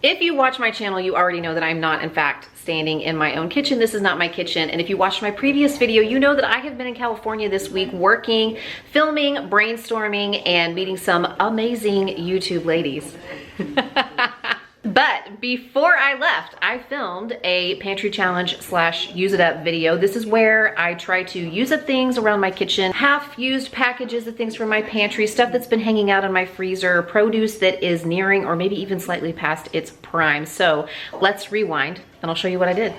If you watch my channel, you already know that I'm not, in fact, standing in my own kitchen. This is not my kitchen. And if you watched my previous video, you know that I have been in California this week working, filming, brainstorming, and meeting some amazing YouTube ladies. But before I left, I filmed a pantry challenge / use it up video. This is where I try to use up things around my kitchen, half used packages of things from my pantry, stuff that's been hanging out in my freezer, produce that is nearing or maybe even slightly past its prime. So let's rewind and I'll show you what I did.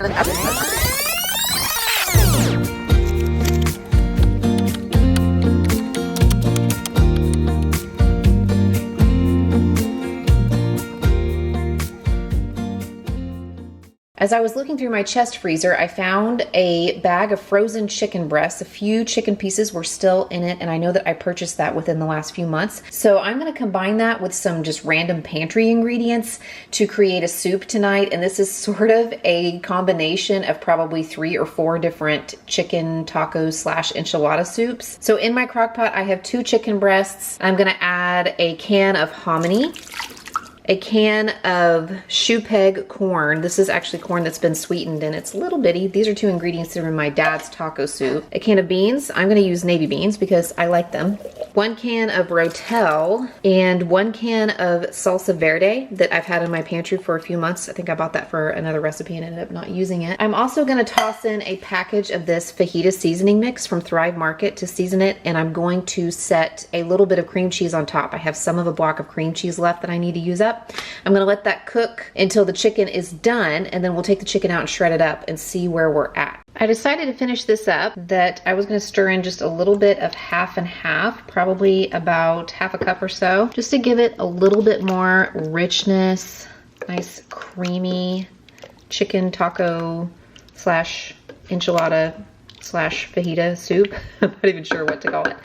As I was looking through my chest freezer, I found a bag of frozen chicken breasts. A few chicken pieces were still in it, and I know that I purchased that within the last few months. So I'm gonna combine that with some just random pantry ingredients to create a soup tonight. And this is sort of a combination of probably 3 or 4 different chicken tacos / enchilada soups. So in my crock pot, I have 2 chicken breasts. I'm gonna add a can of hominy, a can of shoe peg corn. This is actually corn that's been sweetened and it's little bitty. These are 2 ingredients that are in my dad's taco soup. A can of beans. I'm gonna use navy beans because I like them. 1 can of Rotel and 1 can of salsa verde that I've had in my pantry for a few months. I think I bought that for another recipe and ended up not using it. I'm also gonna toss in a package of this fajita seasoning mix from Thrive Market to season it, and I'm going to set a little bit of cream cheese on top. I have some of a block of cream cheese left that I need to use up. I'm gonna let that cook until the chicken is done, and then we'll take the chicken out and shred it up and see where we're at. I decided to finish this up that I was gonna stir in just a little bit of half and half, probably about half a cup or so, just to give it a little bit more richness, nice creamy chicken taco / enchilada / fajita soup. I'm not even sure what to call it.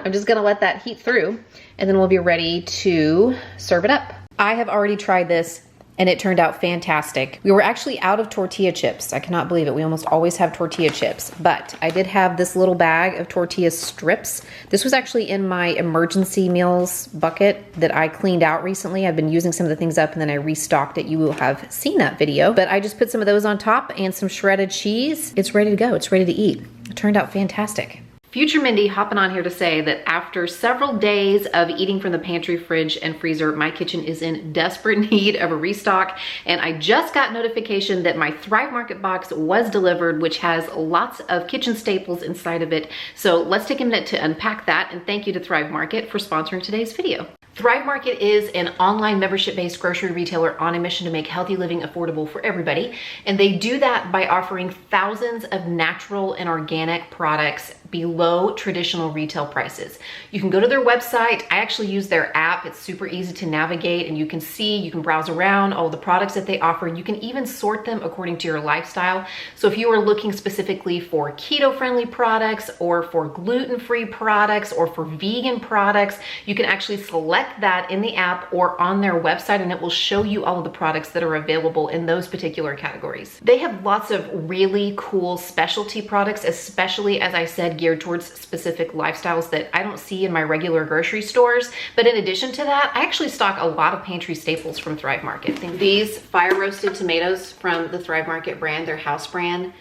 I'm just gonna let that heat through, and then we'll be ready to serve it up. I have already tried this and it turned out fantastic. We were actually out of tortilla chips. I cannot believe it. We almost always have tortilla chips, but I did have this little bag of tortilla strips. This was actually in my emergency meals bucket that I cleaned out recently. I've been using some of the things up and then I restocked it. You will have seen that video, but I just put some of those on top and some shredded cheese. It's ready to go. It's ready to eat. It turned out fantastic. Future Mindy hopping on here to say that after several days of eating from the pantry, fridge, and freezer, my kitchen is in desperate need of a restock. And I just got notification that my Thrive Market box was delivered, which has lots of kitchen staples inside of it. So let's take a minute to unpack that. And thank you to Thrive Market for sponsoring today's video. Thrive Market is an online membership-based grocery retailer on a mission to make healthy living affordable for everybody. And they do that by offering thousands of natural and organic products below traditional retail prices. You can go to their website. I actually use their app. It's super easy to navigate and you can see, you can browse around all the products that they offer. You can even sort them according to your lifestyle. So if you are looking specifically for keto-friendly products or for gluten-free products or for vegan products, you can actually select that in the app or on their website and it will show you all of the products that are available in those particular categories. They have lots of really cool specialty products, especially, as I said, geared towards specific lifestyles that I don't see in my regular grocery stores. But in addition to that, I actually stock a lot of pantry staples from Thrive Market. These fire roasted tomatoes from the Thrive Market brand, their house brand,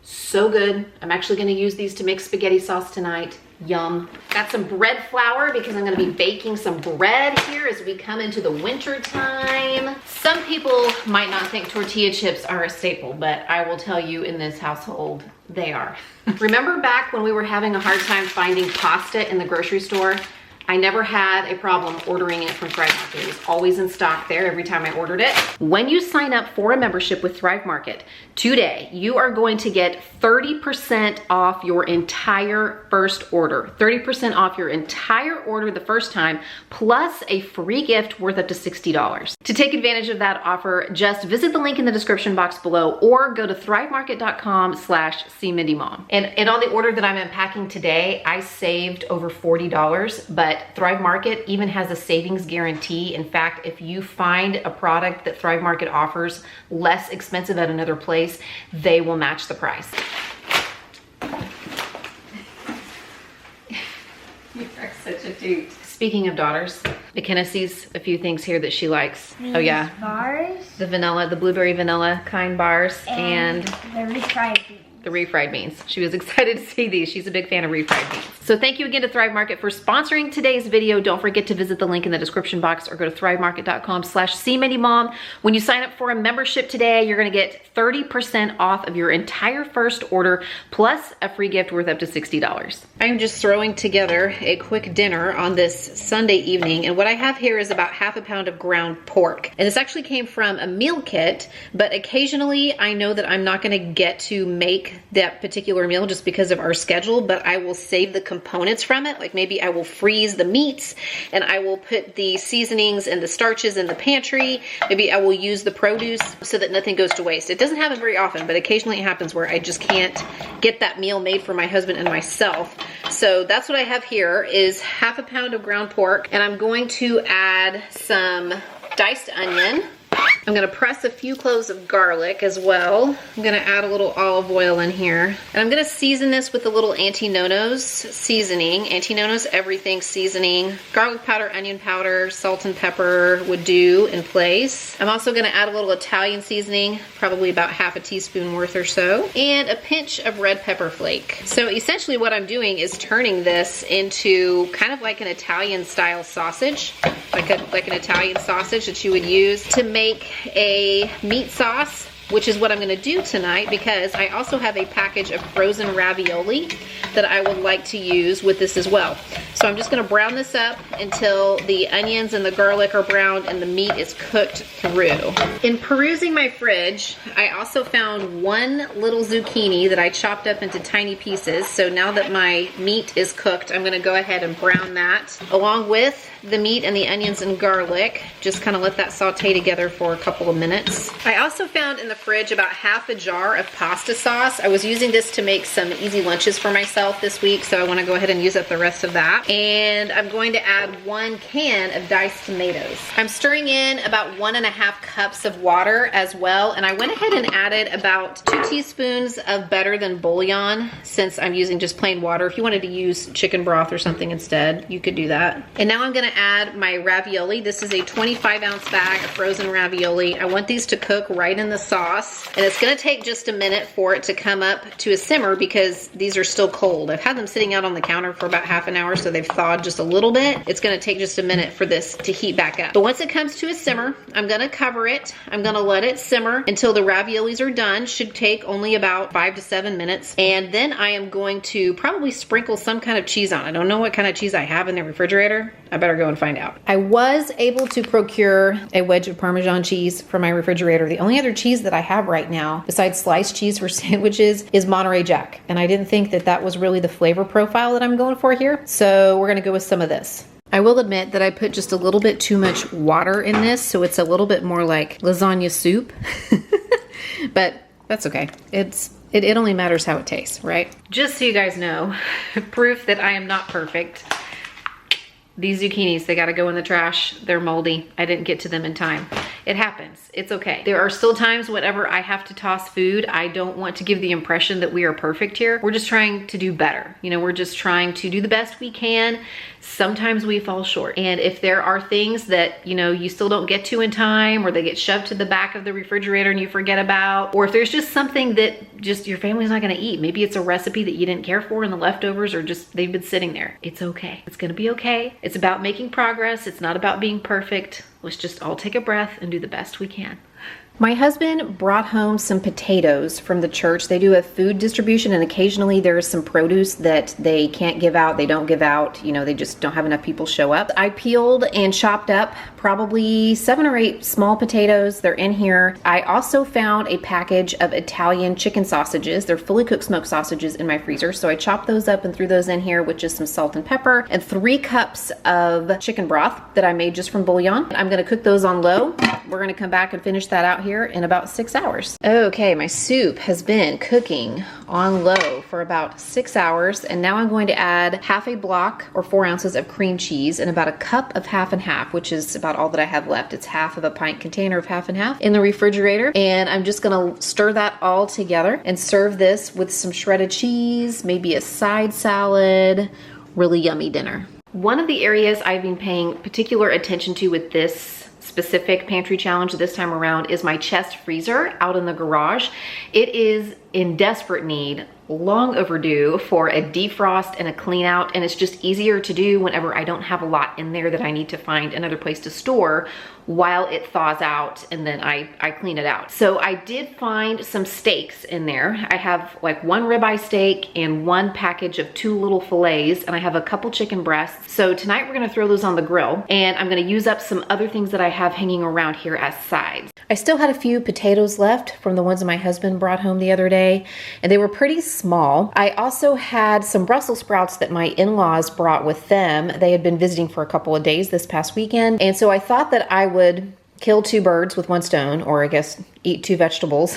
so good. I'm actually gonna use these to make spaghetti sauce tonight. Yum. Got some bread flour because I'm gonna be baking some bread here as we come into the winter time. Some people might not think tortilla chips are a staple, but I will tell you in this household, they are. Remember back when we were having a hard time finding pasta in the grocery store? I never had a problem ordering it from Thrive Market. It was always in stock there every time I ordered it. When you sign up for a membership with Thrive Market today, you are going to get 30% off your entire first order. 30% off your entire order the first time, plus a free gift worth up to $60. To take advantage of that offer, just visit the link in the description box below or go to thrivemarket.com/SEEMINDYMOM. And on the order that I'm unpacking today, I saved over $40, but Thrive Market even has a savings guarantee. In fact, if you find a product that Thrive Market offers less expensive at another place, they will match the price. You are such a dude. Speaking of daughters, McKenna sees a few things here that she likes. Oh yeah. Bars. The vanilla, the blueberry vanilla kind bars. And the refried beans. The refried beans. She was excited to see these. She's a big fan of refried beans. So thank you again to Thrive Market for sponsoring today's video. Don't forget to visit the link in the description box or go to thrivemarket.com/SEEMINDYMOM. When you sign up for a membership today, you're gonna get 30% off of your entire first order, plus a free gift worth up to $60. I'm just throwing together a quick dinner on this Sunday evening, and what I have here is about half a pound of ground pork. And this actually came from a meal kit, but occasionally I know that I'm not gonna get to make that particular meal just because of our schedule, but I will save the components from it. Like maybe I will freeze the meats and I will put the seasonings and the starches in the pantry. Maybe I will use the produce so that nothing goes to waste. It doesn't happen very often, but occasionally it happens where I just can't get that meal made for my husband and myself. So that's what I have here is half a pound of ground pork, and I'm going to add some diced onion. I'm gonna press a few cloves of garlic as well. I'm gonna add a little olive oil in here. And I'm gonna season this with a little Auntie Nono's seasoning. Auntie Nono's everything seasoning. Garlic powder, onion powder, salt and pepper would do in place. I'm also gonna add a little Italian seasoning, probably about half a teaspoon worth or so. And a pinch of red pepper flake. So essentially what I'm doing is turning this into kind of like an Italian style sausage. Like an Italian sausage that you would use to make a meat sauce, which is what I'm gonna do tonight, because I also have a package of frozen ravioli that I would like to use with this as well. So I'm just gonna brown this up until the onions and the garlic are browned and the meat is cooked through. In perusing my fridge, I also found one little zucchini that I chopped up into tiny pieces. So now that my meat is cooked, I'm gonna go ahead and brown that along with the meat and the onions and garlic. Just kind of let that saute together for a couple of minutes. I also found in the fridge about half a jar of pasta sauce. I was using this to make some easy lunches for myself this week, so I want to go ahead and use up the rest of that. And I'm going to add 1 can of diced tomatoes. I'm stirring in about 1.5 cups of water as well, and I went ahead and added about 2 teaspoons of better than bouillon, since I'm using just plain water. If you wanted to use chicken broth or something instead, you could do that. And now I'm gonna add my ravioli. This is a 25-ounce bag of frozen ravioli. I want these to cook right in the sauce, and it's gonna take just a minute for it to come up to a simmer because these are still cold. I've had them sitting out on the counter for about half an hour, so they've thawed just a little bit. It's gonna take just a minute for this to heat back up. But once it comes to a simmer, I'm gonna cover it. I'm gonna let it simmer until the raviolis are done. Should take only about 5 to 7 minutes. And then I am going to probably sprinkle some kind of cheese on. I don't know what kind of cheese I have in the refrigerator. I better go and find out. I was able to procure a wedge of Parmesan cheese from my refrigerator. The only other cheese that I have right now, besides sliced cheese for sandwiches, is Monterey Jack. And I didn't think that that was really the flavor profile that I'm going for here. So we're gonna go with some of this. I will admit that I put just a little bit too much water in this, so it's a little bit more like lasagna soup. But that's okay. It only matters how it tastes, right? Just so you guys know, proof that I am not perfect. These zucchinis, they gotta go in the trash. They're moldy. I didn't get to them in time. It happens. It's okay. There are still times whenever I have to toss food, I don't want to give the impression that we are perfect here. We're just trying to do better. You know, we're just trying to do the best we can. Sometimes we fall short. And if there are things that, you know, you still don't get to in time, or they get shoved to the back of the refrigerator and you forget about, or if there's just something that just your family's not gonna eat, maybe it's a recipe that you didn't care for and the leftovers are just, they've been sitting there. It's okay. It's gonna be okay. It's about making progress. It's not about being perfect. Let's just all take a breath and do the best we can. My husband brought home some potatoes from the church. They do a food distribution, and occasionally there is some produce that they can't give out. They don't give out, you know, they just don't have enough people show up. I peeled and chopped up probably 7 or 8 small potatoes. They're in here. I also found a package of Italian chicken sausages. They're fully cooked smoked sausages in my freezer. So I chopped those up and threw those in here with just some salt and pepper, and 3 cups of chicken broth that I made just from bouillon. I'm gonna cook those on low. We're gonna come back and finish that out here in about 6 hours. Okay, my soup has been cooking on low for about 6 hours, and now I'm going to add half a block or 4 ounces of cream cheese and about a cup of half and half, which is about all that I have left. It's half of a pint container of half and half in the refrigerator, and I'm just gonna stir that all together and serve this with some shredded cheese, maybe a side salad. Really yummy dinner. One of the areas I've been paying particular attention to with this specific pantry challenge this time around is my chest freezer out in the garage. It is in desperate need, long overdue, for a defrost and a clean out, and it's just easier to do whenever I don't have a lot in there that I need to find another place to store while it thaws out, and then I clean it out. So I did find some steaks in there. I have like 1 ribeye steak and 1 package of 2 little fillets, and I have a couple chicken breasts. So tonight we're gonna throw those on the grill, and I'm gonna use up some other things that I have hanging around here as sides. I still had a few potatoes left from the ones my husband brought home the other day, and they were pretty small. I also had some Brussels sprouts that my in-laws brought with them. They had been visiting for a couple of days this past weekend, and so I thought that I would kill 2 birds with 1 stone, or I guess eat 2 vegetables.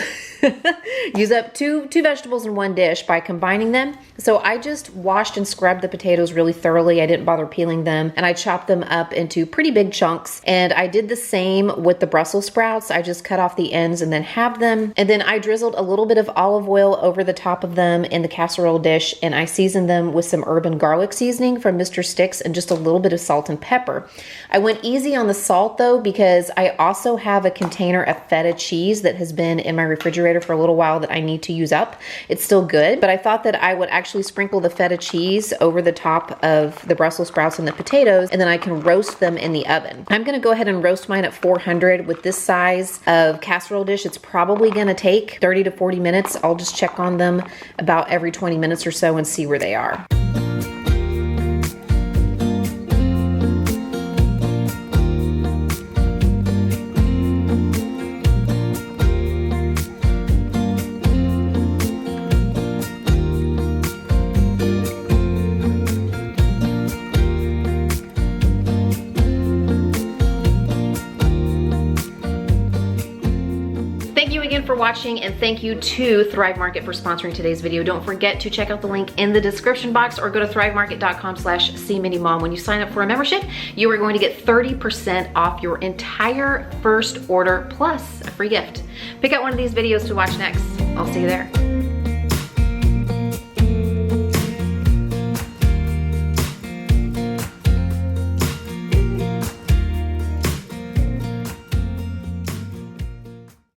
Use up two vegetables in 1 dish by combining them. So I just washed and scrubbed the potatoes really thoroughly. I didn't bother peeling them, and I chopped them up into pretty big chunks. And I did the same with the Brussels sprouts. I just cut off the ends and then halved them. And then I drizzled a little bit of olive oil over the top of them in the casserole dish, and I seasoned them with some herb and garlic seasoning from Mr. Sticks and just a little bit of salt and pepper. I went easy on the salt though, because I also have a container of feta cheese that has been in my refrigerator for a little while that I need to use up. It's still good, but I thought that I would actually sprinkle the feta cheese over the top of the Brussels sprouts and the potatoes, and then I can roast them in the oven. I'm gonna go ahead and roast mine at 400 with this size of casserole dish. It's probably gonna take 30 to 40 minutes. I'll just check on them about every 20 minutes or so and see where they are. For watching, and thank you to Thrive Market for sponsoring today's video. Don't forget to check out the link in the description box or go to thrivemarket.com/SEEMINDYMOM. When you sign up for a membership, you are going to get 30% off your entire first order plus a free gift. Pick out one of these videos to watch next. I'll see you there.